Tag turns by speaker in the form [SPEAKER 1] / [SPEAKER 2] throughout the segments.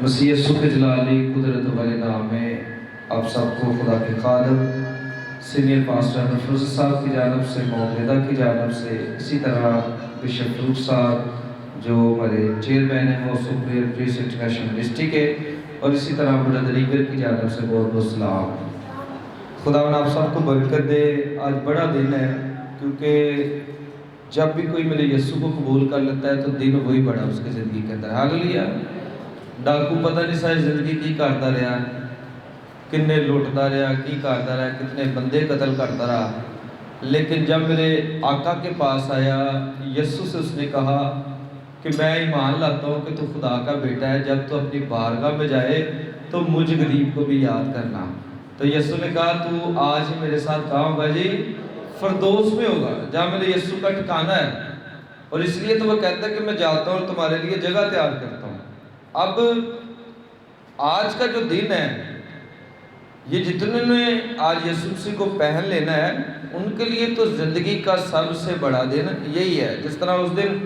[SPEAKER 1] مسیح یسوع کے جلالی قدرت والے نام میں آپ سب کو خدا کے خادم سینئر پاسٹر نفروز صاحب کی جانب سے، معاہدہ کی جانب سے، اسی طرح بشپ فروخ صاحب جو ہمارے چیئرمین ہیں وہ سپریم پریس انٹرنیشنل منسٹری کے، اور اسی طرح برادر ایگر کی جانب سے بہت بہت سلام۔ خداوند آپ سب کو برکت دے۔ آج بڑا دن ہے، کیونکہ جب بھی کوئی میرے یسوع کو قبول کر لیتا ہے تو دن وہی بڑا اس کی زندگی کے اندر۔ ہاللیلویہ۔ ڈاکو پتہ نہیں ساری زندگی کی کرتا رہا، کنے لوٹتا رہا، کی کرتا رہا، کتنے بندے قتل کرتا رہا، لیکن جب میرے آقا کے پاس آیا یسوع سے اس نے کہا کہ میں ایمان لاتا ہوں کہ تو خدا کا بیٹا ہے، جب تو اپنی بارگاہ میں جائے تو مجھ غریب کو بھی یاد کرنا۔ تو یسوع نے کہا تو آج ہی میرے ساتھ کہاں ہوگا جی؟ فردوس میں ہوگا، جہاں میرے یسوع کا ٹھکانہ ہے، اور اس لیے تو وہ کہتا ہے کہ میں جاتا ہوں اور تمہارے لیے جگہ تیار کرتا ہوں۔ اب آج کا جو دن ہے، یہ جتنے نے آج یسوع مسیح کو پہن لینا ہے ان کے لیے تو زندگی کا سب سے بڑا دن یہی ہے۔ جس طرح اس دن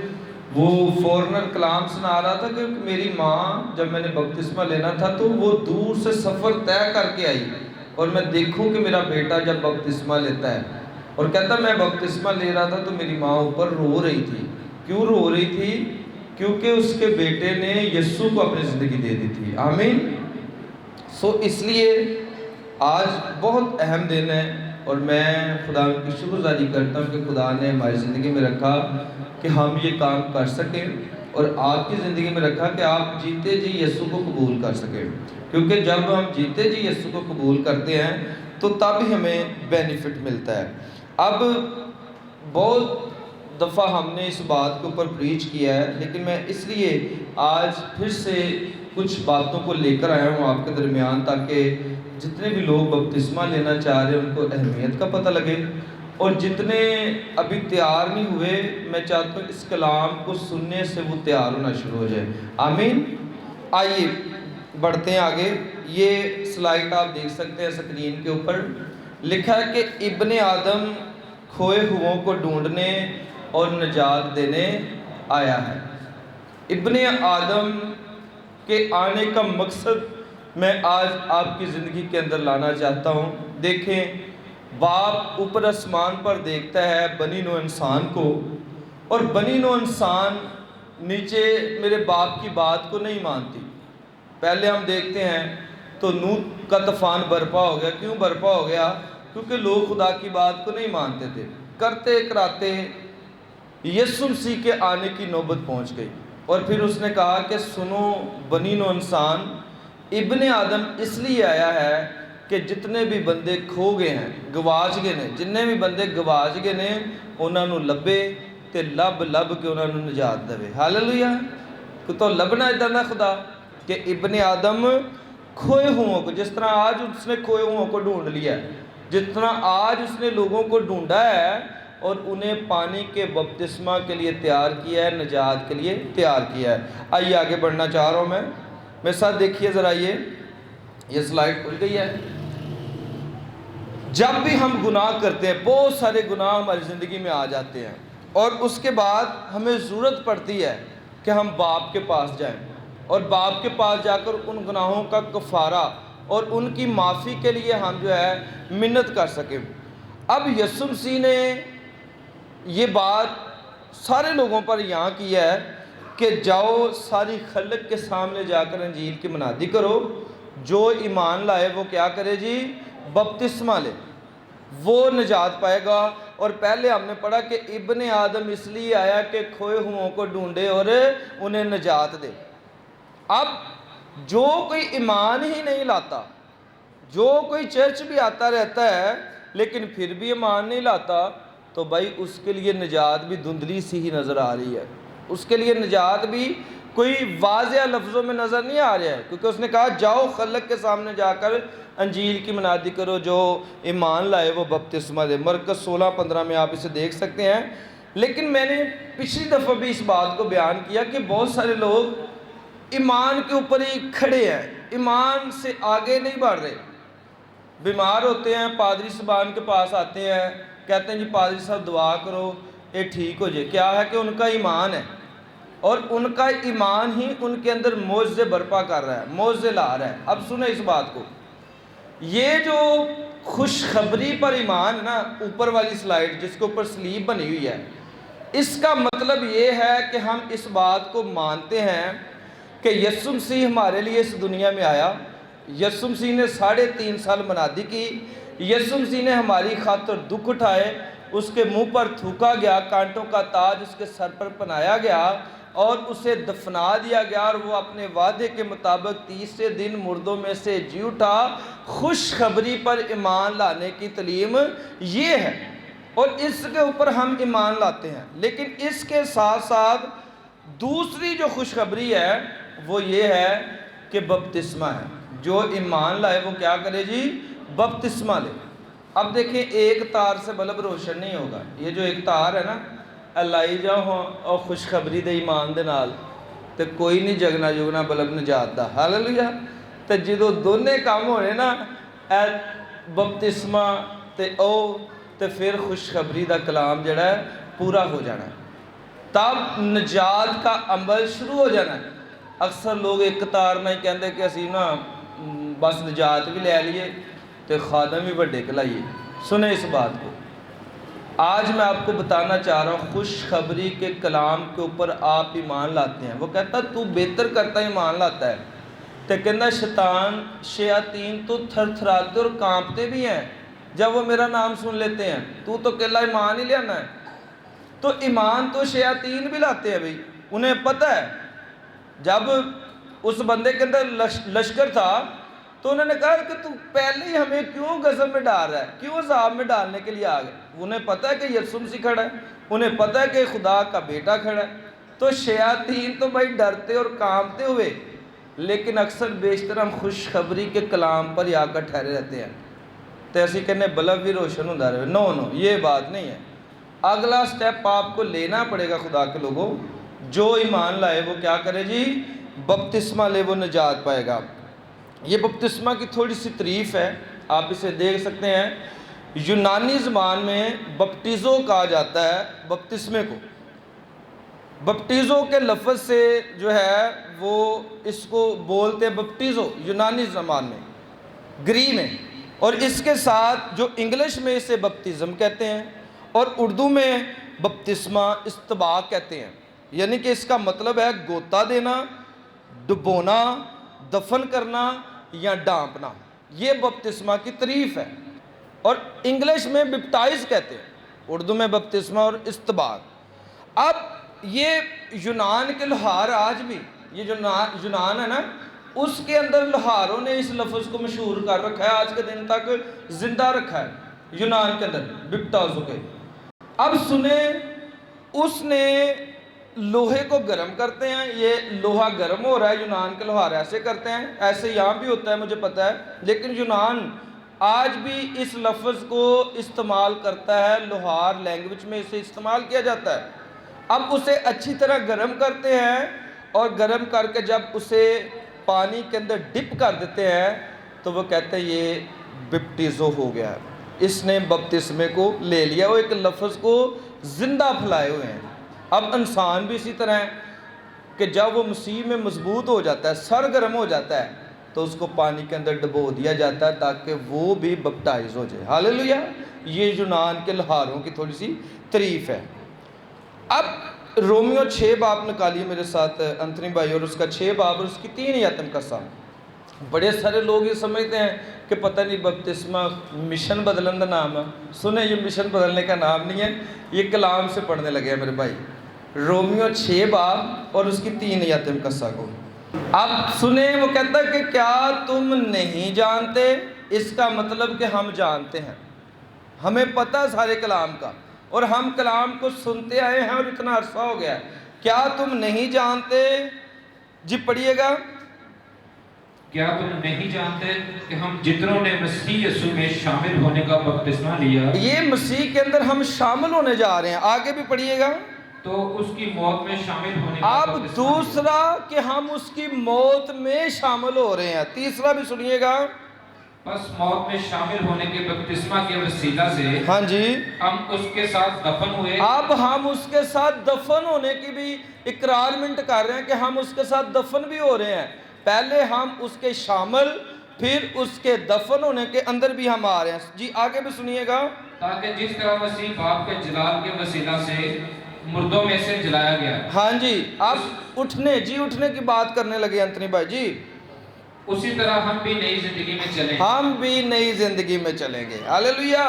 [SPEAKER 1] وہ فورنر کلام سنا رہا تھا کہ میری ماں جب میں نے بپتسمہ لینا تھا تو وہ دور سے سفر طے کر کے آئی، اور میں دیکھوں کہ میرا بیٹا جب بپتسمہ لیتا ہے، اور کہتا میں بپتسمہ لے رہا تھا تو میری ماں اوپر رو رہی تھی۔ کیوں رو رہی تھی؟ کیونکہ اس کے بیٹے نے یسوع کو اپنی زندگی دے دی تھی۔ آمین۔ اس لیے آج بہت اہم دن ہے، اور میں خدا کی شکر گزاری کرتا ہوں کہ خدا نے ہماری زندگی میں رکھا کہ ہم یہ کام کر سکیں، اور آپ کی زندگی میں رکھا کہ آپ جیتے جی یسوع کو قبول کر سکیں، کیونکہ جب ہم جیتے جی یسوع کو قبول کرتے ہیں تو تب ہی ہمیں بینیفٹ ملتا ہے۔ اب بہت دفعہ ہم نے اس بات کے اوپر پریچ کیا ہے، لیکن میں اس لیے آج پھر سے کچھ باتوں کو لے کر آیا ہوں آپ کے درمیان، تاکہ جتنے بھی لوگ بپتسمہ لینا چاہ رہے ہیں ان کو اہمیت کا پتہ لگے، اور جتنے ابھی تیار نہیں ہوئے میں چاہتا ہوں اس کلام کو سننے سے وہ تیار ہونا شروع ہو جائے۔ آمین۔ آئیے بڑھتے ہیں آگے۔ یہ سلائیڈ آپ دیکھ سکتے ہیں سکرین کے اوپر، لکھا ہے کہ ابن آدم کھوئے ہوں کو ڈھونڈنے اور نجات دینے آیا ہے۔ ابن آدم کے آنے کا مقصد میں آج آپ کی زندگی کے اندر لانا چاہتا ہوں۔ دیکھیں، باپ اوپر آسمان پر دیکھتا ہے بنی نوع انسان کو، اور بنی نوع انسان نیچے میرے باپ کی بات کو نہیں مانتی۔ پہلے ہم دیکھتے ہیں تو نوح کا طوفان برپا ہو گیا۔ کیوں برپا ہو گیا؟ کیونکہ لوگ خدا کی بات کو نہیں مانتے تھے۔ کرتے کراتے یسوع مسیح کے آنے کی نوبت پہنچ گئی، اور پھر اس نے کہا کہ سنو بنی نوع انسان، ابن آدم اس لیے آیا ہے کہ جتنے بھی بندے کھو گئے ہیں، گواچ گئے نے، جتنے بھی بندے گواچ گئے نے انہوں نے لبے تے لب لب کے انہوں نے نجات دے۔ ہاللیلویہ۔ تو لبنا ادھر نہ خدا کہ ابن آدم کھوئے ہوں کو، جس طرح آج اس نے کھوئے ہوں کو ڈھونڈ لیا ہے، جس طرح آج اس نے لوگوں کو ڈھونڈا ہے اور انہیں پانی کے بپتسمہ کے لیے تیار کیا ہے، نجات کے لیے تیار کیا ہے۔ آئیے آگے بڑھنا چاہ رہا ہوں میں، میرے ساتھ دیکھیے ذرا، یہ سلائیڈ کھل گئی ہے۔ جب بھی ہم گناہ کرتے ہیں، بہت سارے گناہ ہماری زندگی میں آ جاتے ہیں، اور اس کے بعد ہمیں ضرورت پڑتی ہے کہ ہم باپ کے پاس جائیں، اور باپ کے پاس جا کر ان گناہوں کا کفارہ اور ان کی معافی کے لیے ہم جو ہے منت کر سکیں۔ اب یسوع مسیح نے یہ بات سارے لوگوں پر یہاں کی ہے کہ جاؤ ساری خلق کے سامنے جا کر انجیل کی منادی کرو، جو ایمان لائے وہ کیا کرے جی؟ بپتسمہ لے، وہ نجات پائے گا۔ اور پہلے ہم نے پڑھا کہ ابن آدم اس لیے آیا کہ کھوئے ہوں کو ڈھونڈے اور انہیں نجات دے۔ اب جو کوئی ایمان ہی نہیں لاتا، جو کوئی چرچ بھی آتا رہتا ہے لیکن پھر بھی ایمان نہیں لاتا، تو بھائی اس کے لیے نجات بھی دھندلی سی ہی نظر آ رہی ہے، اس کے لیے نجات بھی کوئی واضح لفظوں میں نظر نہیں آ رہا ہے، کیونکہ اس نے کہا جاؤ خلق کے سامنے جا کر انجیل کی منادی کرو، جو ایمان لائے وہ بپتسمہ دے۔ مرکز 16:15 میں آپ اسے دیکھ سکتے ہیں۔ لیکن میں نے پچھلی دفعہ بھی اس بات کو بیان کیا کہ بہت سارے لوگ ایمان کے اوپر ہی کھڑے ہیں، ایمان سے آگے نہیں بڑھ رہے۔ بیمار ہوتے ہیں، پادری صاحبان کے پاس آتے ہیں، کہتے ہیں جی پادری صاحب دعا کرو یہ ٹھیک ہو جائے۔ کیا ہے کہ ان کا ایمان ہے، اور ان کا ایمان ہی ان کے اندر معجزے برپا کر رہا ہے، معجزے لا رہا ہے۔ اب سنیں اس بات کو، یہ جو خوشخبری پر ایمان ہے نا، اوپر والی سلائیڈ جس کے اوپر سلیب بنی ہوئی ہے، اس کا مطلب یہ ہے کہ ہم اس بات کو مانتے ہیں کہ یسوع مسیح ہمارے لیے اس دنیا میں آیا، یسوع مسیح نے 3.5 سال منادی کی، یسوع مسیح نے ہماری خاطر دکھ اٹھائے، اس کے منہ پر تھوکا گیا، کانٹوں کا تاج اس کے سر پر پہنایا گیا اور اسے دفنا دیا گیا، اور وہ اپنے وعدے کے مطابق تیسرے دن مردوں میں سے جی اٹھا۔ خوشخبری پر ایمان لانے کی تعلیم یہ ہے، اور اس کے اوپر ہم ایمان لاتے ہیں۔ لیکن اس کے ساتھ ساتھ دوسری جو خوشخبری ہے وہ یہ ہے کہ بپتسمہ ہے۔ جو ایمان لائے وہ کیا کرے جی؟ بپتسمہ لے۔ اب دیکھیں، ایک تار سے بلب روشن نہیں ہوگا۔ یہ جو ایک تار ہے نا، لائی جاؤ اور خوشخبری دے ایمان دے نال تے کوئی نہیں جگنا جگنا بلب نجات دا، ہاللویا۔ تے جدو دونے کام ہونے نا، اے بپتسمہ تے او تے پھر خوشخبری دا کلام جڑا ہے پورا ہو جانا ہے، تب نجات کا عمل شروع ہو جانا ہے۔ اکثر لوگ ایک تار میں ہی کہندے کہ اسی نا بس نجات بھی لے لیے تے خادم بھی بڑے کلائیے۔ سنیں اس بات کو، آج میں آپ کو بتانا چاہ رہا ہوں، خوشخبری کے کلام کے اوپر آپ ایمان لاتے ہیں۔ وہ کہتا تو بہتر کرتا ایمان لاتا ہے، تے کہنا شیاطین تو تھر تھراتے اور کانپتے بھی ہیں جب وہ میرا نام سن لیتے ہیں، تو کہلا ایمان ہی لے آنا ہے۔ تو ایمان تو شیاطین بھی لاتے ہیں بھئی، انہیں پتہ ہے جب اس بندے کے اندر لشکر تھا تو انہوں نے کہا کہ تو پہلے ہی ہمیں کیوں غضب میں ڈال رہا ہے، کیوں عذاب میں ڈالنے کے لیے آ گئے۔ انہیں پتہ ہے کہ یسوع مسیح کھڑا ہے، انہیں پتہ ہے کہ خدا کا بیٹا کھڑا ہے۔ تو شیاطین تو بھائی ڈرتے اور کانپتے ہوئے، لیکن اکثر بیشتر ہم خوشخبری کے کلام پر آ کر ٹھہرے رہتے ہیں۔ تو ایسی کہنے بلب بھی روشن ہوتا رہے، نو یہ بات نہیں ہے۔ اگلا سٹیپ آپ کو لینا پڑے گا خدا کے لوگوں، جو ایمان لائے وہ کیا کرے جی؟ بپتسمہ لے، وہ نجات پائے گا۔ یہ بپتسمہ کی تھوڑی سی تعریف ہے، آپ اسے دیکھ سکتے ہیں۔ یونانی زبان میں بپٹیزو کہا جاتا ہے بپتسمے کو۔ بپٹیزو کے لفظ سے جو ہے وہ اس کو بولتے ہیں بپٹیزو یونانی زبان میں، گری میں، اور اس کے ساتھ جو انگلش میں اسے بپتزم کہتے ہیں اور اردو میں بپتسمہ استباق کہتے ہیں۔ یعنی کہ اس کا مطلب ہے گوتا دینا، ڈبونا، دفن کرنا یا ڈانپنا۔ یہ بپتسمہ کی تعریف ہے، اور انگلش میں بپٹائز کہتے ہیں، اردو میں بپتسمہ اور استباق۔ اب یہ یونان کے لوہار آج بھی، یہ جو یونان ہے نا، اس کے اندر لوہاروں نے اس لفظ کو مشہور کر رکھا ہے، آج کے دن تک زندہ رکھا ہے یونان کے اندر، بپٹازو کے۔ اب سنیں، اس نے لوہے کو گرم کرتے ہیں، یہ لوہا گرم ہو رہا ہے، یونان کے لوہار ایسے کرتے ہیں، ایسے یہاں بھی ہوتا ہے مجھے پتہ ہے، لیکن یونان آج بھی اس لفظ کو استعمال کرتا ہے، لوہار لینگویج میں اسے استعمال کیا جاتا ہے۔ اب اسے اچھی طرح گرم کرتے ہیں، اور گرم کر کے جب اسے پانی کے اندر ڈپ کر دیتے ہیں تو وہ کہتے ہیں یہ بپٹیزو ہو گیا ہے، اس نے بپتسمے کو لے لیا، وہ ایک لفظ کو زندہ پھیلائے ہوئے ہیں۔ اب انسان بھی اسی طرح ہے کہ جب وہ مسیح میں مضبوط ہو جاتا ہے، سرگرم ہو جاتا ہے، تو اس کو پانی کے اندر ڈبو دیا جاتا ہے تاکہ وہ بھی بپٹائز ہو جائے۔ ہاللویا۔ یہ یونان کے لوہاروں کی تھوڑی سی تعریف ہے۔ اب رومیو 6 باب نکالیے میرے ساتھ انتھنی بھائی، اور اس کا 6 باب اور اس کی 3 آیتیں کا سام۔ بڑے سارے لوگ یہ سمجھتے ہیں کہ پتہ نہیں بپتسمہ مشن بدلن کا نام ہے۔ سنیں، یہ مشن بدلنے کا نام نہیں ہے، یہ کلام سے پڑھنے لگے ہیں میرے بھائی۔ رومیو 6 باب اور اس کی 3 آیتیں کا ساگو۔ اب سنیں، وہ کہتا ہے کہ کیا تم نہیں جانتے؟ اس کا مطلب کہ ہم جانتے ہیں، ہمیں پتہ ہے سارے کلام کا، اور ہم کلام کو سنتے آئے ہیں اور اتنا عرصہ ہو گیا ہے۔ کیا تم نہیں جانتے؟ جی پڑھیے گا۔
[SPEAKER 2] کیا تم نہیں جانتے کہ ہم جتنوں نے مسیح یسوع میں شامل ہونے کا بپتسمہ لیا،
[SPEAKER 1] یہ مسیح کے اندر ہم شامل ہونے جا رہے ہیں، آگے بھی پڑھیے گا،
[SPEAKER 2] تو اس کی موت میں شامل ہونے کا
[SPEAKER 1] اب
[SPEAKER 2] بپتسمہ لیا۔
[SPEAKER 1] دوسرا کہ ہم اس کی موت میں شامل ہو رہے ہیں۔ تیسرا بھی سنیے گا،
[SPEAKER 2] बस मौत में शामिल होने के बपतिस्मा के वसीला से
[SPEAKER 1] हाँ जी,
[SPEAKER 2] हम उसके साथ दफन हुए।
[SPEAKER 1] अब हम उसके साथ दफन होने की भी इकरारमेंट कर रहे हैं कि हम उसके साथ दफन भी हो रहे हैं। पहले हम उसके शामिल, फिर उसके दफन होने के अंदर भी हम आ रहे हैं। जी आगे भी सुनिएगा।
[SPEAKER 2] ताकि जिस तरह मसीह बाप के जलाल के वसीला से मुर्दों में से जलाया गया।
[SPEAKER 1] हाँ जी, अब उठने की बात करने लगे एंथनी भाई जी।
[SPEAKER 2] उसी तरह हम भी नई जिंदगी में चलें।
[SPEAKER 1] हम भी नई जिंदगी में चलेंगे। हालेलुया।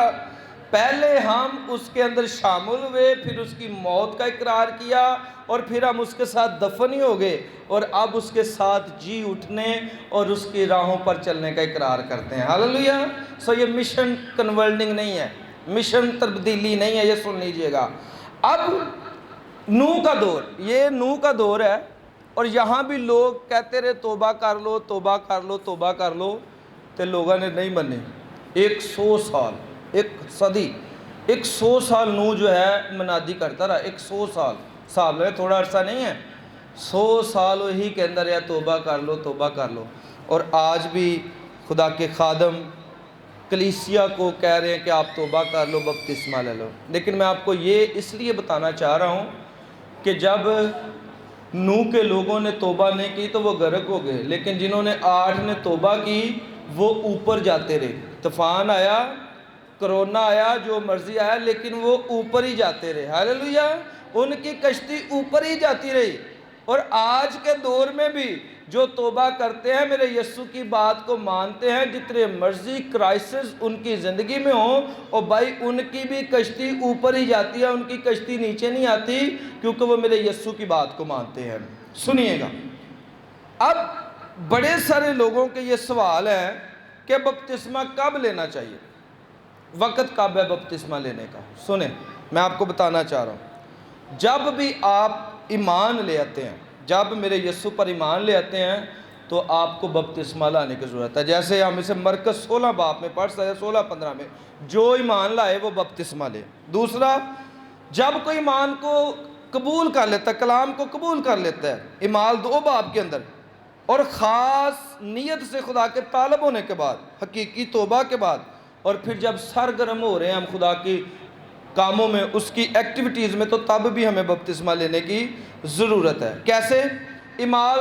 [SPEAKER 1] पहले हम उसके अंदर शामिल हुए, फिर उसकी मौत का इकरार किया, और फिर हम उसके साथ दफन ही हो गए, और अब उसके साथ जी उठने और उसकी राहों पर चलने का इकरार करते हैं। हालेलुया। सो ये मिशन कन्वर्टिंग नहीं है, मिशन तब्दीली नहीं है, ये सुन लीजिएगा। अब नूह का दौर, ये नूह का दौर है, और यहाँ भी लोग कहते रहे तोबा कर लो, तोबा कर लो, तोबा कर लो, तो लोगों ने नहीं माने। 100 साल, एक सदी, 100 साल नूह जो है मनादी करता रहा। 100 साल है, थोड़ा अरसा नहीं है, 100 साल वही के अंदर है तोबा कर लो, तोबा कर लो। और आज भी खुदा के खादम कलीसिया को कह रहे हैं कि आप तोबा कर लो, बपतिस्मा ले लो। लेकिन मैं आपको ये इसलिए बताना चाह रहा हूँ कि जब नूह के लोगों ने तोबा नहीं की तो वो गर्क हो गए, लेकिन जिन्होंने 8 ने तोबा की वो ऊपर जाते रहे। तूफान आया, कोरोना आया, जो मर्जी आया, लेकिन वो ऊपर ही जाते रहे। हालेलुया। उनकी कश्ती ऊपर ही जाती रही। और आज के दौर में भी जो तोबा करते हैं, मेरे यीशु की बात को मानते हैं, जितने मर्जी क्राइसिस उनकी ज़िंदगी में हो, और भाई उनकी भी कश्ती ऊपर ही जाती है, उनकी कश्ती नीचे नहीं आती, क्योंकि वो मेरे यीशु की बात को मानते हैं। सुनिएगा, अब बड़े सारे लोगों के ये सवाल है कि बपतिस्मा कब लेना चाहिए, वक़्त कब है बपतिस्मा लेने का। सुने, मैं आपको बताना चाह रहा हूँ, जब भी आप ईमान ले आते हैं, जब मेरे यीशु पर ईमान ले आते हैं, तो आपको बपतिस्मा लाने की ज़रूरत है। जैसे हम इसे मरकज़ 16 बाब में पढ़ सकते हैं, 16-15 में, जो ईमान लाए वो बपतिस्मा ले। दूसरा, जब कोई ईमान को कबूल कर लेता है, कलाम को कबूल कर लेता है, ईमाल 2 बाब के अंदर, और ख़ास नीयत से खुदा के तालब होने के बाद, हकीकी तोबा के बाद, और फिर जब सरगर्म हो रहे हैं हम खुदा की कामों में, उसकी एक्टिविटीज़ में, तो तब भी हमें बपतिस्मा लेने की ज़रूरत है। कैसे? इमाल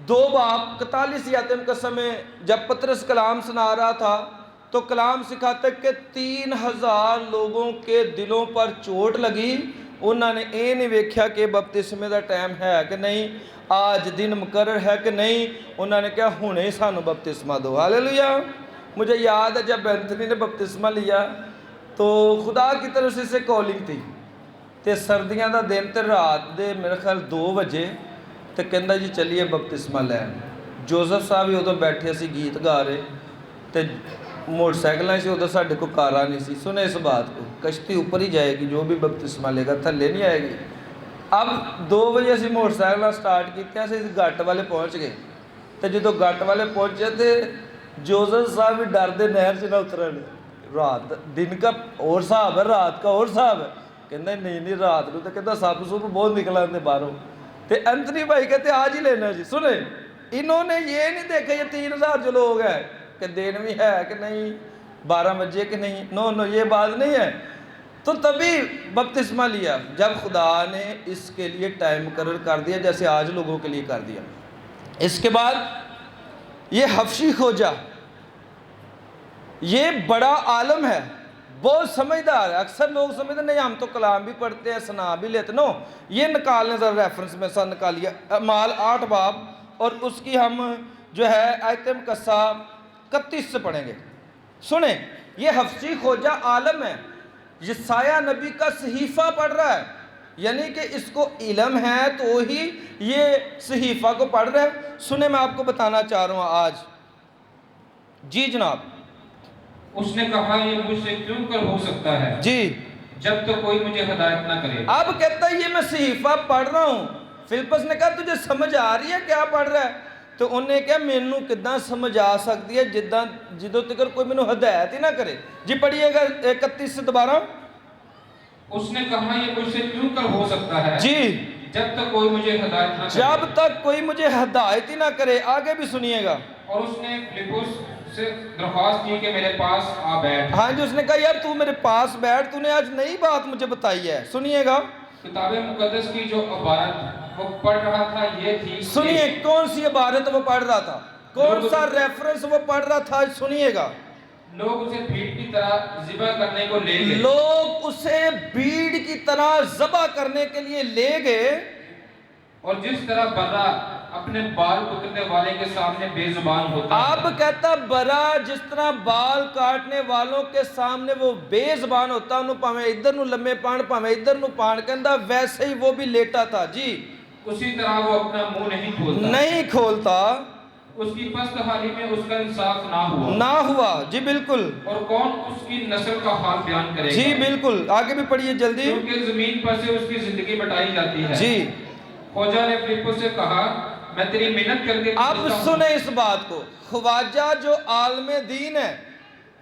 [SPEAKER 1] 2 बाब 41 आयत कसम में जब पतरस कलाम सुना रहा था, तो कलाम सिखाते कि 3000 लोगों के दिलों पर चोट लगी। उन्होंने ये नहीं वेख्या कि बपतिस्मे का टाइम है कि नहीं, आज दिन मुकर्रर है कि नहीं, उन्होंने कहा हुणे सानू बपतिस्मा दो। हालेलुया। मुझे याद है जब एंथनी ने बपतिस्मा लिया तो खुदा की तरफ से इसे कॉलिंग थी, तो सर्दियों का दिन तो रात के मेरे ख्याल 2 बजे, तो कहता जी चलिए बपतिस्मा लैन। जोसफ साहब भी उदों बैठे असी गीत गा रहे, तो मोटरसाइकिल से उदों साढ़े को कारा नहीं सी। सुने इस बात को, कश्ती ऊपर ही जाएगी, जो भी बपतिस्मा लेगा थले नहीं आएगी। अब 2 बजे असी मोटरसाइकिल स्टार्ट किया, गट वाले पहुँच गए, तो जो गट वाले पहुँचे तो जोसफ साहब भी डरते नहर से ना उतरन। रात दिन का और हिसाब है, रात का और हिसाब है। कहते नहीं रात को, तो कहता सप सुप बहुत निकल आते बाहरों। तो एंथनी भाई कहते आज ही लेना जी। सुने, इन्होंने ये नहीं देखा ये 3000 जो लोग हैं कि दिन भी है कि नहीं, 12 बजे कि नहीं, नो ये बात नहीं है। तो तभी बपतिस्मा लिया जब खुदा ने इसके लिए टाइम मुकर्रर कर दिया, जैसे आज लोगों के लिए कर दिया। इसके बाद ये हफ्शी खोजा, ये बड़ा आलम है, बहुत समझदार है। अक्सर लोग समझते नहीं हम तो कलाम भी पढ़ते हैं, सुना भी लेते। नो, ये निकालने ज़रा रेफरेंस में सा निकालिए, माल 8 बाब और उसकी हम जो है आयतम कस्सा 31 से पढ़ेंगे। सुने, ये हफ्सी खोजा आलम है, यसाया नबी का सहीफ़ा पढ़ रहा है, यानी कि इसको इल्म है तो ही ये सहीफ़ा को पढ़ रहा है। सुने, मैं आपको बताना चाह रहा हूँ आज। जी जनाब।
[SPEAKER 2] उसने कहा ये मुझसे क्यों कर हो सकता है
[SPEAKER 1] जी,
[SPEAKER 2] जब तो कोई मुझे हिदायत ना करे।
[SPEAKER 1] अब कहता है ये मैं सहीफा पढ़ रहा हूँ। फिलिपस ने कहा तुझे समझ आ रही है क्या पढ़ रहा है? तो उन्हें कहा मैनू कितना समझ आ सकती है जिदा जो तक कोई मैनू हिदायत ही ना करे। जी पढ़िएगा 31 से दोबारा।
[SPEAKER 2] उसने कहा ये मुझसे क्यों कर हो सकता है
[SPEAKER 1] जी,
[SPEAKER 2] जब तक कोई मुझे हिदायत ना करे।
[SPEAKER 1] जब तक कोई मुझे हिदायत ही ना करे। आगे भी सुनिएगा।
[SPEAKER 2] और उसने फिलिप्पुस उससे दरख्वास्त की कि मेरे पास आ बैठ।
[SPEAKER 1] हाँ जी, उसने कहा यार तू मेरे पास बैठ, तूने आज नई बात मुझे बताई है। सुनिएगा,
[SPEAKER 2] किताब मुकद्दस की जो इबारत वो पढ़ रहा था ये थी,
[SPEAKER 1] सुनिए कौन सी इबारत वो पढ़ रहा था, कौन सा रेफरेंस वो पढ़ रहा था, सुनिएगा।
[SPEAKER 2] लोग उसे भीड़ की तरह ज़िबा करने को ले गए।
[SPEAKER 1] लोग उसे भीड़ की तरह ज़बह करने के लिए ले गए।
[SPEAKER 2] और जिस तरह बर्रा अपने बाल कुतरने वाले के सामने बेजुबान होता है,
[SPEAKER 1] अब कहता बरा जिस तरह बाल काटने वालों के सामने वो बेजुबान होता, उन्होंने भावें इधर नू लम्मे पाण भावें इधर नू पाण, कहता वैसे ही वो भी लेटा था जी,
[SPEAKER 2] उसी तरह वो अपना मुंह नहीं खोलता। उसकी पस्त हाली में उसका इंसाफ ना हुआ
[SPEAKER 1] जी बिल्कुल।
[SPEAKER 2] और कौन उसकी नस्ल का हाल बयान करेगा?
[SPEAKER 1] जी बिल्कुल, आगे भी पढ़िए जल्दी।
[SPEAKER 2] क्योंकि जमीन पर से उसकी जिंदगी मिटाई जाती है
[SPEAKER 1] जी।
[SPEAKER 2] ख्वाजा ने फिलिप्पुस से कहा, मैं तेरी मिन्नत करके
[SPEAKER 1] अब सुने इस बात को, ख्वाजा जो आलमे दीन है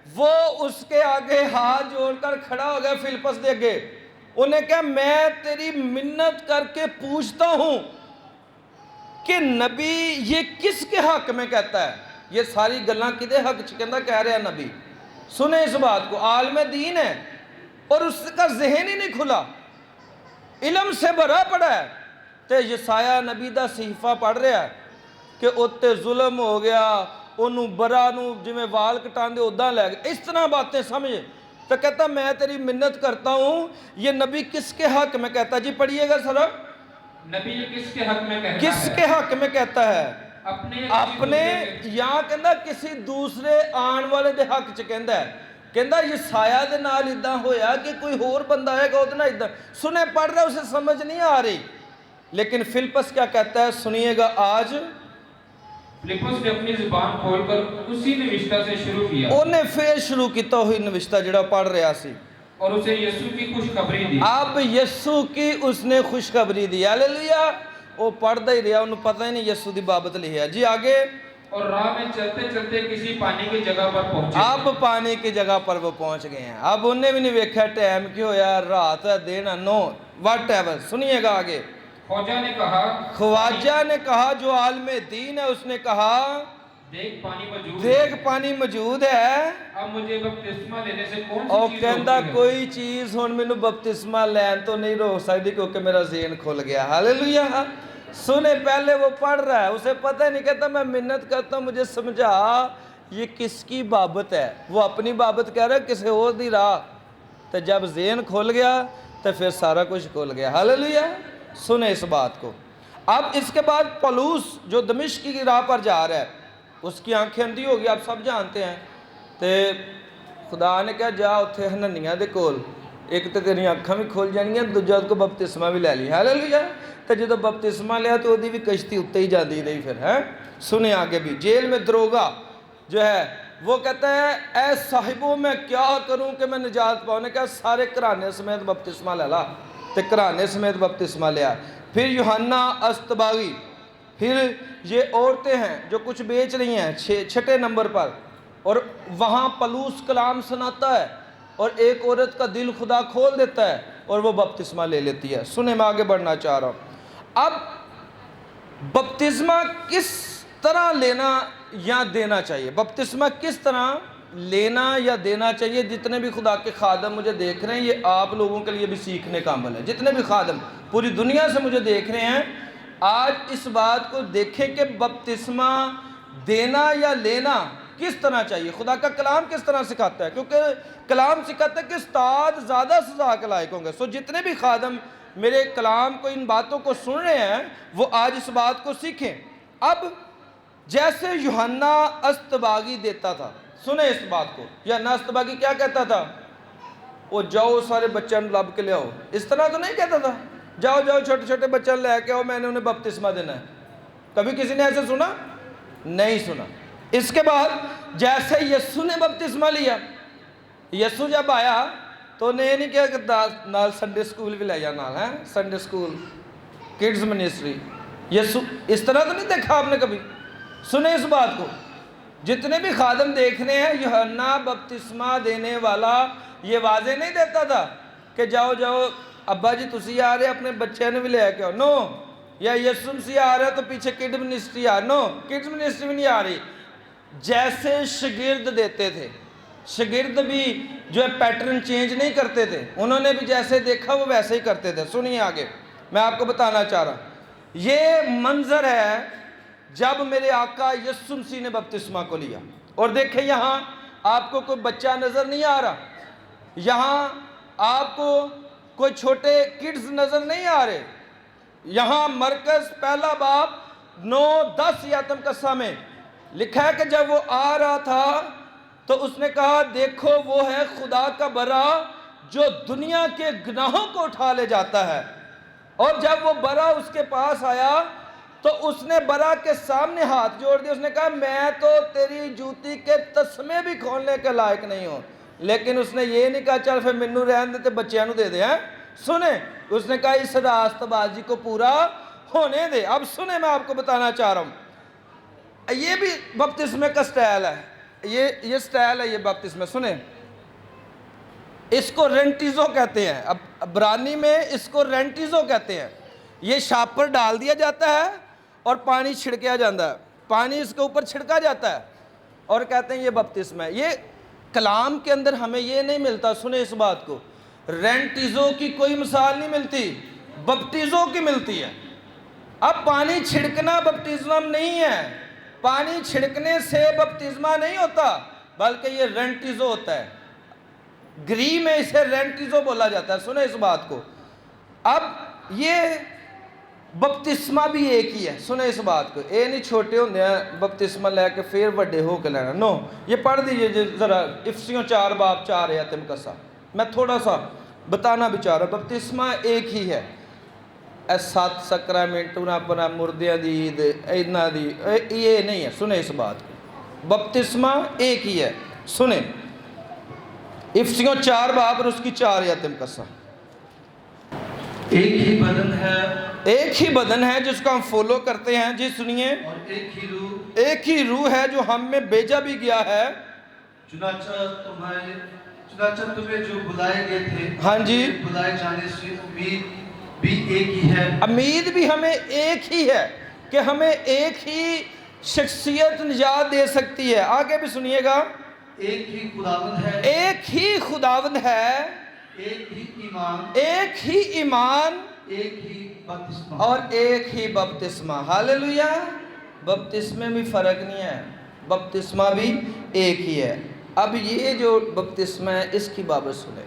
[SPEAKER 1] वो उसके आगे हाथ जोड़कर खड़ा हो गया फिलिप्पुस के आगे। उन्हें कहा मैं तेरी मिन्नत करके पूछता हूं कि नबी ये किसके हक में कहता है, ये सारी गल्लां किदे हक च कहंदा कह रहा नबी। सुने इस बात को, आलमे दीन है और उसका जहन ही नहीं खुला, इल्म से भरा पड़ा है। तो यसाया नबी दा सहीफा पढ़ रहा है कि उत्ते जुल्म हो गया, ओनू बरा नू जिवें वाल कटांदे उदां लै गए, इस तरह बातें समझे। तो कहता मैं तेरी मिन्नत करता हूँ, ये नबी किसके हक में कहता है? जी पढ़िएगा सर,
[SPEAKER 2] नबी ये किसके हक में कहता है?
[SPEAKER 1] किसके हक में कहता है? अपने या कहंदा किसी दूसरे आने वाले दे हक च कहंदा है। कहंदा यसाया दे नाल इदां होया कि कोई होर बंदा आएगा ओदे नाल इदां। सुने पढ़ रहा उसे समझ नहीं आ रही, लेकिन फिलिप्पुस क्या कहता है सुनिएगा। आज
[SPEAKER 2] फिलिप्पुस ने अपनी जुबान खोलकर उसी नविश्ता से शुरू किया।
[SPEAKER 1] उन्हें फिर शुरू किया वही नविश्ता जिहड़ा पढ़ रहा सी
[SPEAKER 2] और उसे यीशु की खुशखबरी दी।
[SPEAKER 1] अब यीशु की उसने खुशखबरी दी। हालेलुया। वो पढ़ता ही रहा, उन्हें पता ही नहीं यीशु की बाबत लिखा। जी आगे।
[SPEAKER 2] और राह में चलते चलते किसी पानी की जगह पर पहुंचे।
[SPEAKER 1] अब पानी की जगह पर वो पहुंच गए हैं। अब उन्हें भी नहीं देखा टाइम क्यों यार, रात है दिन है, नो वट एवर। सुनिएगा आगे।
[SPEAKER 2] ख्वाजा ने कहा जो आलमे दीन है, उसने कहा देख पानी मौजूद है, अब मुझे बपतिस्मा लेने से कौन सी चीज
[SPEAKER 1] कहंदा कोई चीज हुण मैनू बपतिस्मा लैन तो नहीं रोक सकती क्योंकि मेरा ज़हन खुल गया। हालेलुया। सुने पहले वो पढ़ रहा है, उसे पता नहीं, कहता मैं मिन्नत करता हूँ मुझे समझा ये किसकी बाबत है। वो अपनी बाबत कह रहा है किसी और दी राह। तो जब ज़हन खुल गया तो फिर सारा कुछ खुल गया। हालेलुया। सुने इस बात को। अब इसके बाद पौलुस जो दमिश्क की राह पर जा रहा है, उसकी आंखें अंधी हो गई, आप सब जानते हैं। तो खुदा ने कहा जा उत्थे हननिया दे कोल, एक तो तेरी अखां भी खुल जानियां, दूजा उसको बपतिस्मा भी लै ली। हालेलुया। तो जो बपतिस्मा लिया तो वही भी कश्ती उत्ते ही जाती रही फिर है। सुने आगे भी। जेल में दरोगा जो है वो कहता है ऐ साहिबो मैं क्या करूं कि मैं निजात पाऊँ। ने कहा सारे घराने समेत बपतिस्मा ले ला, तो घराने समेत बपतिस्मा लिया। फिर यूहन्ना अस्तबागी, फिर ये औरतें हैं जो कुछ बेच रही हैं छठे नंबर पर, और वहाँ पलूस कलाम सुनाता है और एक औरत का दिल खुदा खोल देता है और वो बपतिस्मा ले लेती है। सुने मैं आगे बढ़ना चाह रहा हूँ। अब बपतिस्मा किस तरह लेना या देना चाहिए, बपतिस्मा किस तरह लेना या देना चाहिए, जितने भी खुदा के खादम मुझे देख रहे हैं, ये आप लोगों के लिए भी सीखने का अमल है। जितने भी खादम पूरी दुनिया से मुझे देख रहे हैं, आज इस बात को देखें कि बपतिस्मा देना या लेना किस तरह चाहिए। खुदा का कलाम किस तरह सिखाता है, क्योंकि कलाम सिखाता है कि उस्ताद ज़्यादा सजा के लायक होंगे। सो जितने भी खादम मेरे कलाम को, इन बातों को सुन रहे हैं, वो आज इस बात को सीखें। अब जैसे यूहन्ना अस्तबागी देता था, सुने इस बात को, यूहन्ना अस्तबागी क्या कहता था, वो जाओ सारे बच्चों लब के ले आओ, इस तरह तो नहीं कहता था जाओ जाओ छोटे छोटे बच्चे लेके आओ मैंने उन्हें बपतिस्मा देना है। कभी किसी ने ऐसे सुना? नहीं सुना। इसके बाद जैसे यीशु ने बपतिस्मा लिया, यीशु जब आया तो उन्हें ये नहीं किया कि नाल संडे स्कूल भी ले जा नाल है, संडे स्कूल किड्स मिनिस्ट्री, यीशु इस तरह तो नहीं देखा आपने कभी। सुने इस बात को, जितने भी खादम देख रहे हैं, यूहन्ना बपतिस्मा देने वाला ये वाजे नहीं देता था कि जाओ जाओ अब्बा जी तुसी आ रहे अपने बच्चे ने भी ले आके आओ, नो, या यीशु मसीह आ रहा है तो पीछे किड मिनिस्ट्री आ, नो, किड्स मिनिस्ट्री भी नहीं आ रही।
[SPEAKER 2] जैसे शागिर्द देते थे। शागिर्द भी जो है पैटर्न चेंज नहीं करते थे, उन्होंने भी जैसे देखा वो वैसे ही करते थे। सुनिए आगे, मैं आपको बताना चाह रहा हूँ, ये मंजर है जब मेरे आका यीशु मसीह ने बपतिस्मा को लिया। और देखें यहाँ आपको कोई बच्चा नज़र नहीं आ रहा, यहाँ आपको कोई छोटे किड्स नज़र नहीं आ रहे। यहाँ मरकज़ पहला बाब 9-10 यातम कस्सा में लिखा है कि जब वो आ रहा था तो उसने कहा, देखो वो है खुदा का बरा जो दुनिया के गुनाहों को उठा ले जाता है। और जब वो बरा उसके पास आया तो उसने बरा के सामने हाथ जोड़ दिया। उसने कहा, मैं तो तेरी जूती के तस्मे भी खोलने के लायक नहीं हूँ। लेकिन उसने ये नहीं कहा चल फिर मैनू रहन दे ते बच्चियां नू दे दे। हैं सुने, उसने कहा इस रास्तबाजी को पूरा होने दे। अब सुने, मैं आपको बताना चाह रहा हूँ, ये भी बपतिस्मे का स्टाइल है, ये स्टाइल है, ये बपतिस्मे। सुने, इसको रेंटिजो कहते हैं। अब अब्रानी में इसको रेंटिजो कहते हैं। ये शापर डाल दिया जाता है और पानी छिड़का जाता है, पानी इसके ऊपर छिड़का जाता है और कहते हैं ये बपतिस्मा है। ये कलाम के अंदर हमें ये नहीं मिलता। सुने इस बात को, रेंटिजो की कोई मिसाल नहीं मिलती, बपतिजो की मिलती है। अब पानी छिड़कना बपतिस्मा नहीं है, पानी छिड़कने से बपतिस्मा नहीं होता, बल्कि ये रेंटिजो होता है। ग्री में इसे रेंटिजो बोला जाता है। सुने इस बात को, अब ये बपतिस्मा भी एक ही है। सुने इस बात को, ये नहीं छोटे होंगे बपतिस्मा लैके फिर बड़े हो के लेना, नो। ये पढ़ दीजिए ज़रा, इफसियों 4 बाब 4 यातम कसा। मैं थोड़ा सा बताना भी चाह रहा, बपतिस्मा एक ही है। 7 सकरामेंट अपना मुर्दियां दी ईद इन्ना दी ये नहीं है। सुने इस बात को, बपतिस्मा एक ही है। सुने इफसियों 4 बाब और उसकी 4 यातम कसा।
[SPEAKER 3] एक ही बदन है,
[SPEAKER 2] एक ही बदन है जिसको हम फॉलो करते हैं। जी सुनिए,
[SPEAKER 3] और
[SPEAKER 2] एक ही रूह है जो हम में भेजा भी गया है।
[SPEAKER 3] चुनाचा तुम्हें जो बुलाए गए थे,
[SPEAKER 2] हाँ जी,
[SPEAKER 3] बुलाए जाने से उम्मीद भी एक ही है।
[SPEAKER 2] उम्मीद भी हमें एक ही है कि हमें एक ही शख्सियत निजात दे सकती है। आगे भी सुनिएगा,
[SPEAKER 3] एक ही खुदावंद है,
[SPEAKER 2] एक ही खुदावंद है,
[SPEAKER 3] एक ही ईमान,
[SPEAKER 2] एक ही ईमान,
[SPEAKER 3] एक ही बपतिस्मा
[SPEAKER 2] और एक ही बपतिस्मा। हालेलुया। बपतिस्मे में फ़र्क नहीं है, बपतिस्मा भी एक ही है। अब ये जो बपतिस्मा है इसकी बाबत सुने,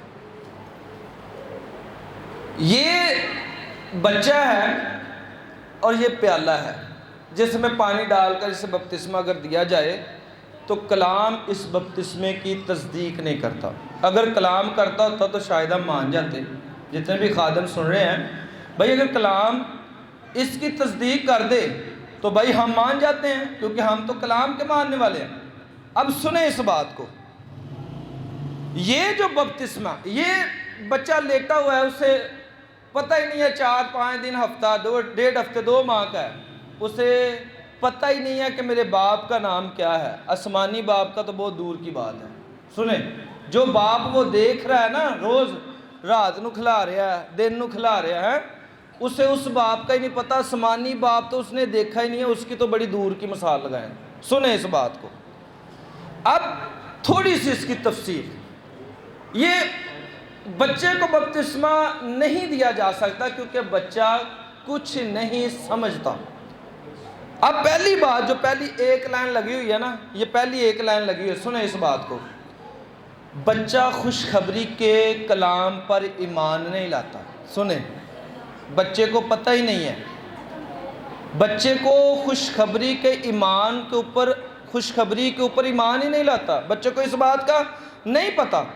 [SPEAKER 2] ये बच्चा है और ये प्याला है जिसमें पानी डालकर इसे बपतिस्मा अगर दिया जाए तो कलाम इस बपतिस्मे की तस्दीक नहीं करता। अगर कलाम करता होता तो शायद हम मान जाते। जितने भी खादम सुन रहे हैं भाई, अगर कलाम इसकी तस्दीक कर दे तो भाई हम मान जाते हैं, क्योंकि हम तो कलाम के मानने वाले हैं। अब सुने इस बात को, ये जो बपतिस्मा, ये बच्चा लेटा हुआ है, उसे पता ही नहीं है 4-5 दिन, हफ्ता, 1.5 हफ्ते, 2 माह का है, उसे पता ही नहीं है कि मेरे बाप का नाम क्या है। आसमानी बाप का तो बहुत दूर की बात है। सुने, जो बाप वो देख रहा है ना, रोज़ रात को खिला रहा है, दिन को खिला रहा है, उसे उस बाप का ही नहीं पता। आसमानी बाप तो उसने देखा ही नहीं है, उसकी तो बड़ी दूर की मिसाल लगाएं। सुने इस बात को। अब थोड़ी सी इसकी तफसीर, ये बच्चे को बपतिस्मा नहीं दिया जा सकता क्योंकि बच्चा कुछ नहीं समझता। अब पहली बात, जो पहली एक लाइन लगी हुई है ना, ये पहली एक लाइन लगी हुई है, सुने इस बात को, बच्चा खुशखबरी के कलाम पर ईमान नहीं लाता। सुने, बच्चे को पता ही नहीं है, बच्चे को खुशखबरी के ईमान के ऊपर, खुशखबरी के ऊपर ईमान ही नहीं लाता। बच्चे को इस बात का नहीं पता।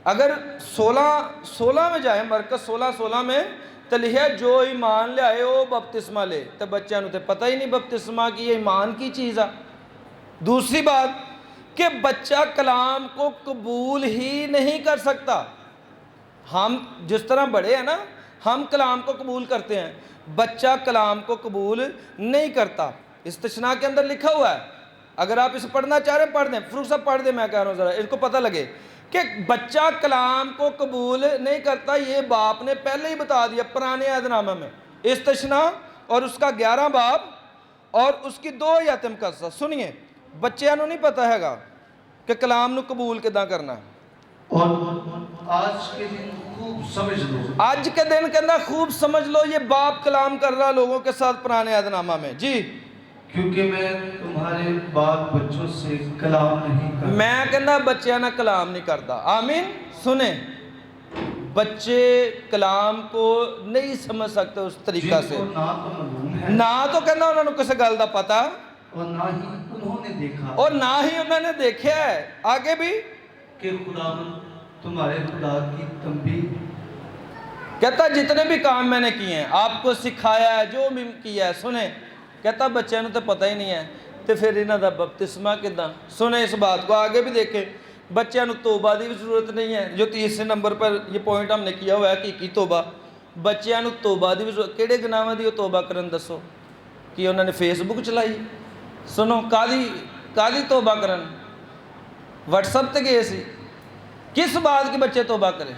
[SPEAKER 2] अगर 16 में जाए, मरकज़ 16 में तो लिखा जो ईमान ले आए वो बपतिस्मा ले, तो बच्चों को तो पता ही नहीं बपतिस्मा की ये ईमान की चीज़ है। दूसरी बात कि बच्चा कलाम को कबूल ही नहीं कर सकता। हम जिस तरह बड़े हैं ना, हम कलाम को कबूल करते हैं, बच्चा कलाम को कबूल नहीं करता। इस्तिस्ना के अंदर लिखा हुआ है, अगर आप इसे पढ़ना चाह रहे हैं पढ़ दें, फरूख साहब पढ़ दें, मैं कह रहा हूँ ज़रा इसको पता लगे कि बच्चा कलाम को कबूल नहीं करता। ये बाप ने पहले ही बता दिया पुराने अहदनामे में, इस्तिस्ना और उसका 11 बाब और उसकी 2 यातम कसा। सुनिए, ਬੱਚਿਆਂ ਨੂੰ ਨਹੀਂ ਪਤਾ ਹੈਗਾ ਕਿ ਕਲਾਮ ਨੂੰ ਕਬੂਲ ਕਿੱਦਾਂ ਕਰਨਾ।
[SPEAKER 3] और आज के दिन खूब समझ लो,
[SPEAKER 2] आज के दिन कहना खूब समझ लो, ये बाप कलाम कर रहा लोगों के साथ पुराने अहदनामा में जी।
[SPEAKER 3] क्योंकि मैं तुम्हारे बाल बच्चों से कलाम नहीं करता।
[SPEAKER 2] मैं कहना बच्चियां ना कलाम नहीं करता। आमीन। सुने, बच्चे कलाम को नहीं समझ सकते उस तरीका से,
[SPEAKER 3] जिनको ना तो मालूम है
[SPEAKER 2] ना तो कहना उन्होंने किसी गल का पता
[SPEAKER 3] और ना ही उन्होंने देखा
[SPEAKER 2] और ना ही उन्होंने देखा है आगे भी
[SPEAKER 3] कि खुदावन तुम्हारे खुदा की तंबीह,
[SPEAKER 2] कहता जितने भी काम मैंने किए हैं आपको सिखाया है, जो भी किया है। सुने, कहता बच्चों तो पता ही नहीं है तो फिर इन्हों का बपतिस्मा किदा। सुने इस बात को, आगे भी देखें, बच्चों को तोबा की भी जरूरत नहीं है। जो तीसरे नंबर पर ये पॉइंट हमने किया हुआ है कि तोबा, बच्चों को तोबा की भी जरूरत, किहड़े गुनाहां दी तोबा करन दसो कि उन्होंने फेसबुक चलाई। सुनो, कादी तोबा करन, व्हाट्सएप ते गए सी, किस बात की बच्चे तोबा करें?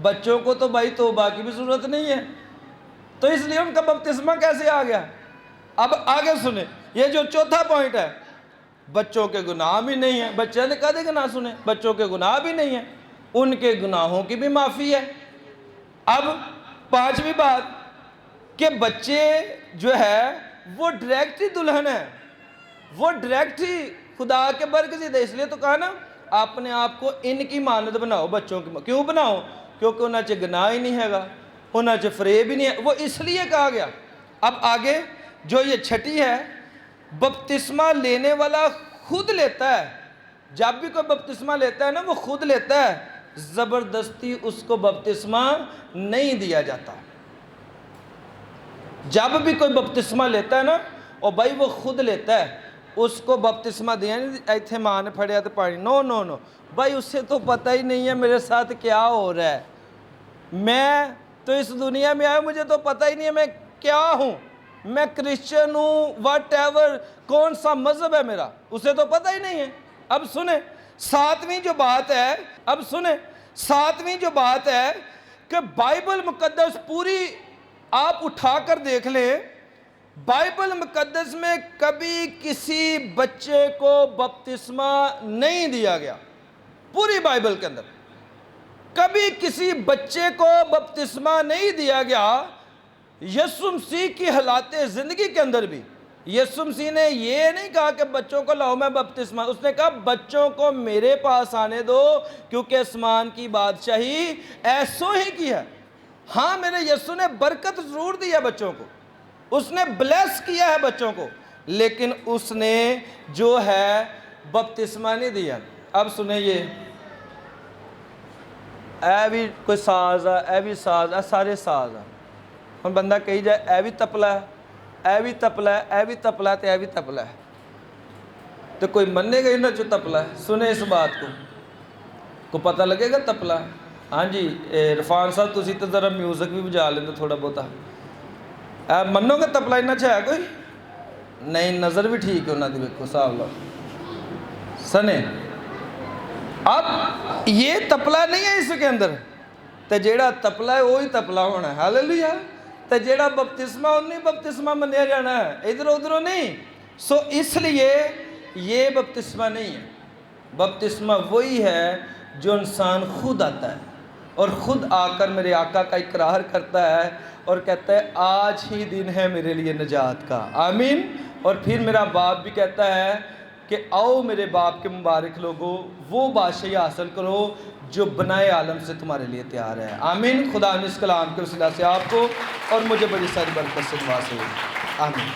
[SPEAKER 2] बच्चों को तो भाई तोबा की भी ज़रूरत नहीं है, तो इसलिए उनका बपतिस्मा कैसे आ गया। अब आगे सुने, ये जो चौथा पॉइंट है, बच्चों के गुनाह भी नहीं है। बच्चे ने कदे गुनाह सुने, बच्चों के गुनाह भी नहीं है, उनके गुनाहों की भी माफ़ी है। अब पांचवी बात कि बच्चे जो है वो डायरेक्ट ही दुल्हन है, वो डायरेक्ट ही खुदा के बरकत है। इसलिए तो कहा ना, अपने आप को इनकी मानद बनाओ बच्चों की। क्यों बनाओ? क्योंकि उन्हें च गुनाह ही नहीं हैगा, उन्हें च फरेब ही नहीं है, वो इसलिए कहा गया। अब आगे जो ये छठी है, बपतिस्मा लेने वाला खुद लेता है। जब भी कोई बपतिस्मा लेता है ना, वो खुद लेता है, ज़बरदस्ती उसको बपतिस्मा नहीं दिया जाता। जब भी कोई बपतिस्मा लेता है ना, और भाई वो खुद लेता है, उसको बपतिस्मा दिया नहीं इतने मां ने फड़िया तो पानी, नो नो नो भाई, उससे तो पता ही नहीं है मेरे साथ क्या हो रहा है। मैं तो इस दुनिया में आया, मुझे तो पता ही नहीं है मैं क्या हूँ, मैं क्रिश्चियन हूँ, वट एवर, कौन सा मज़हब है मेरा, उसे तो पता ही नहीं है। अब सुने सातवीं जो बात है, अब सुने सातवीं जो बात है कि बाइबल मुकद्दस पूरी आप उठा कर देख लें, बाइबल मुकद्दस में कभी किसी बच्चे को बपतिस्मा नहीं दिया गया। पूरी बाइबल के अंदर कभी किसी बच्चे को बपतिस्मा नहीं दिया गया। यीशु मसीह की हालाते ज़िंदगी के अंदर भी यीशु मसीह ने ये नहीं कहा कि बच्चों को लाओ मैं बपतिस्मा, उसने कहा बच्चों को मेरे पास आने दो क्योंकि आसमान की बादशाही ऐसो ही की है। हाँ, मेरे यीशु ने बरकत ज़रूर दी है बच्चों को, उसने ब्लेस किया है बच्चों को, लेकिन उसने जो है बपतिस्मा नहीं दिया। अब सुने, ये ए भी कोई साज है, ए भी साज है, सारे साज है। हम बंदा कही जाए ए भी तपला है, ए भी तपला है, ए भी तपला है, तो ए भी तपला है, तो कोई मनेगा ही ना जो तपला है। सुने इस बात को पता लगेगा तपला है। हाँ जी, इरफान साहब तुसी तो ज़रा म्यूज़िक भी बजा लेंगे थोड़ा बहुता, मनोगे तपला इन्ना च है कोई नहीं? नज़र भी ठीक है उन्होंने, देखो हिसाब लो सने। अब ये तपला नहीं है इसके अंदर, तो जेड़ा तपला है वही तपला होना है। हालेलुया। तो जेड़ा बपतिस्मा उन्हें बपतिस्मा मनिया जाना है, इधर उधरों नहीं। सो इसलिए ये बपतिस्मा नहीं है। बपतिस्मा वही है जो इंसान खुद आता है और ख़ुद आकर मेरे आका का इकरार करता है और कहता है आज ही दिन है मेरे लिए निजात का। आमीन। और फिर मेरा बाप भी कहता है कि आओ मेरे बाप के मुबारक लोगों, वो बादशाही हासिल करो जो बनाए आलम से तुम्हारे लिए तैयार है। आमीन। खुदा ने इस कलाम के वसीला से आपको और मुझे बड़ी सारी बरकत से नवाज़े। आमीन।